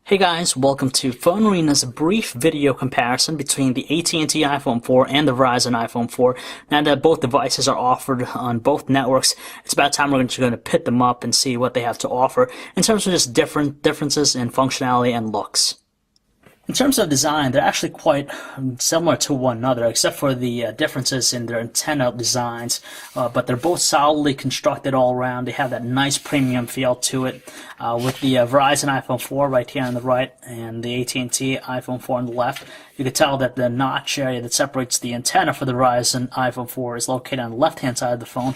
Hey guys, welcome to Phone Arena's brief video comparison between the AT&T iPhone 4 and the Verizon iPhone 4. Now that both devices are offered on both networks, it's about time we're just going to pit them up and see what they have to offer in terms of just differences in functionality and looks. In terms of design, they're actually quite similar to one another, except for the differences in their antenna designs. But they're both solidly constructed all around. They have that nice premium feel to it. With the Verizon iPhone 4 right here on the right and the AT&T iPhone 4 on the left, you can tell that the notch area that separates the antenna for the Verizon iPhone 4 is located on the left-hand side of the phone,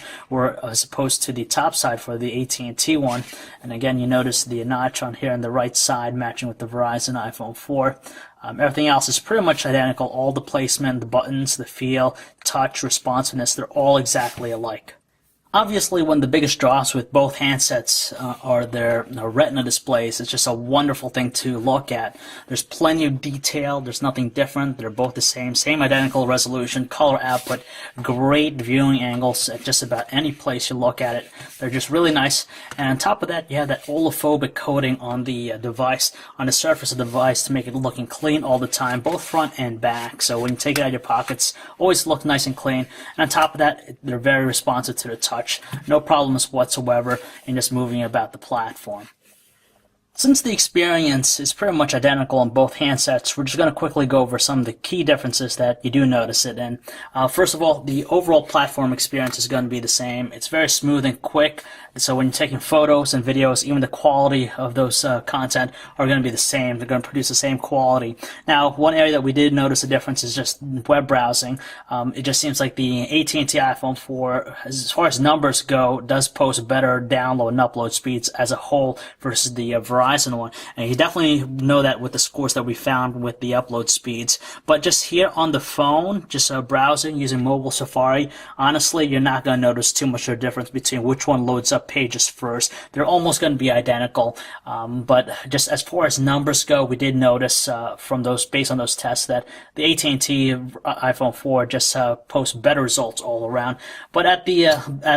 as opposed to the top side for the AT&T one. And again, you notice the notch on here on the right side matching with the Verizon iPhone 4. Everything else is pretty much identical. All the placement, the buttons, the feel, touch, responsiveness, they're all exactly alike. Obviously, one of the biggest draws with both handsets are their retina displays. It's just a wonderful thing to look at. There's plenty of detail. There's nothing different. They're both the same identical resolution, color output, great viewing angles at just about any place you look at it. They're just really nice. And on top of that, you have that oliphobic coating on the device, on the surface of the device to make it looking clean all the time, both front and back. So when you take it out of your pockets, always look nice and clean. And on top of that, they're very responsive to the touch. No problems whatsoever in just moving about the platform. Since the experience is pretty much identical on both handsets, we're just going to quickly go over some of the key differences that you do notice it in. First of all, the overall platform experience is going to be the same. It's very smooth and quick, so when you're taking photos and videos, even the quality of those content are going to be the same. They're going to produce the same quality. Now, one area that we did notice a difference is just web browsing. It just seems like the AT&T iPhone 4, as far as numbers go, does post better download and upload speeds as a whole versus the Verizon one, and you definitely know that with the scores that we found with the upload speeds. But just here on the phone, just browsing using mobile Safari, honestly, you're not going to notice too much of a difference between which one loads up pages first. They're almost going to be identical, but just as far as numbers go, we did notice from those, based on those tests, that the AT&T iPhone 4 just posts better results all around. But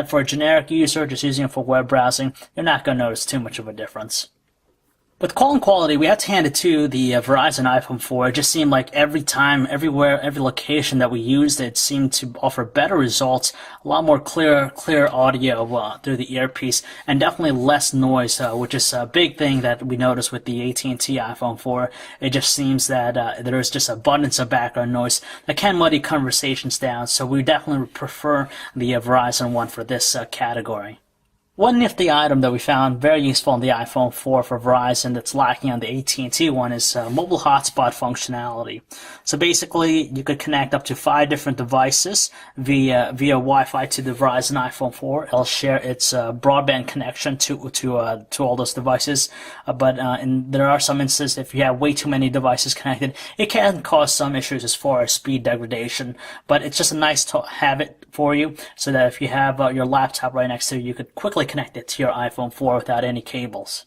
for a generic user just using it for web browsing, you're not going to notice too much of a difference. With calling quality, we have to hand it to the Verizon iPhone 4. It just seemed like every time, everywhere, every location that we used it seemed to offer better results, a lot more clear audio through the earpiece, and definitely less noise, which is a big thing that we noticed with the AT&T iPhone 4. It just seems that there is just abundance of background noise that can muddy conversations down, so we definitely prefer the Verizon one for this category. One nifty item that we found very useful on the iPhone 4 for Verizon that's lacking on the AT&T one is mobile hotspot functionality. So basically, you could connect up to 5 different devices via Wi-Fi to the Verizon iPhone 4. It'll share its broadband connection to all those devices. But there are some instances, if you have way too many devices connected, it can cause some issues as far as speed degradation. But it's just a nice to have it for you, so that if you have your laptop right next to you, you could quickly connect it to your iPhone 4 without any cables.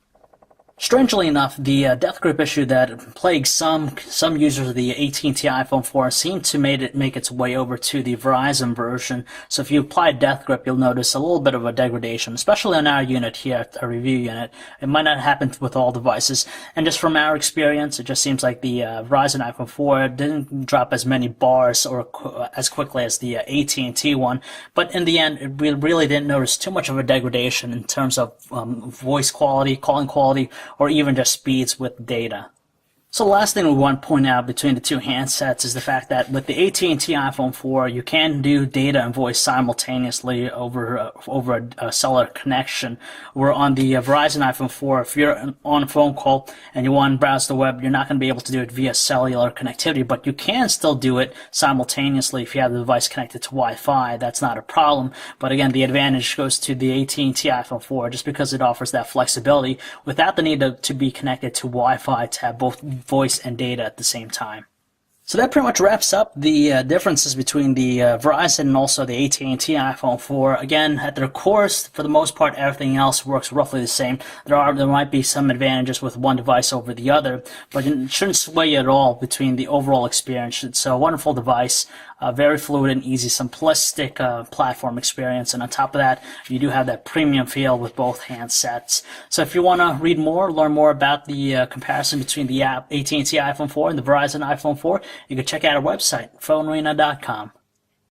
Strangely enough, the death grip issue that plagues some users of the AT&T iPhone 4 seemed to make its way over to the Verizon version. So if you apply death grip, you'll notice a little bit of a degradation, especially on our unit here, our review unit. It might not happen with all devices. And just from our experience, it just seems like the Verizon iPhone 4 didn't drop as many bars or as quickly as the AT&T one. But in the end, we really didn't notice too much of a degradation in terms of voice quality, calling quality, or even just speeds with data. So the last thing we want to point out between the two handsets is the fact that with the AT&T iPhone 4, you can do data and voice simultaneously over a cellular connection. Where on the Verizon iPhone 4, if you're on a phone call and you want to browse the web, you're not going to be able to do it via cellular connectivity, but you can still do it simultaneously if you have the device connected to Wi-Fi. That's not a problem. But again, the advantage goes to the AT&T iPhone 4 just because it offers that flexibility without the need to be connected to Wi-Fi to have both voice and data at the same time. So that pretty much wraps up the differences between the Verizon and also the AT&T iPhone 4. Again, at their core, for the most part, everything else works roughly the same. There might be some advantages with one device over the other, but it shouldn't sway you at all between the overall experience. It's a wonderful device, very fluid and easy, simplistic platform experience, and on top of that, you do have that premium feel with both handsets. So if you want to read more, learn more about the comparison between the AT&T iPhone 4 and the Verizon iPhone 4, you can check out our website, phonearena.com.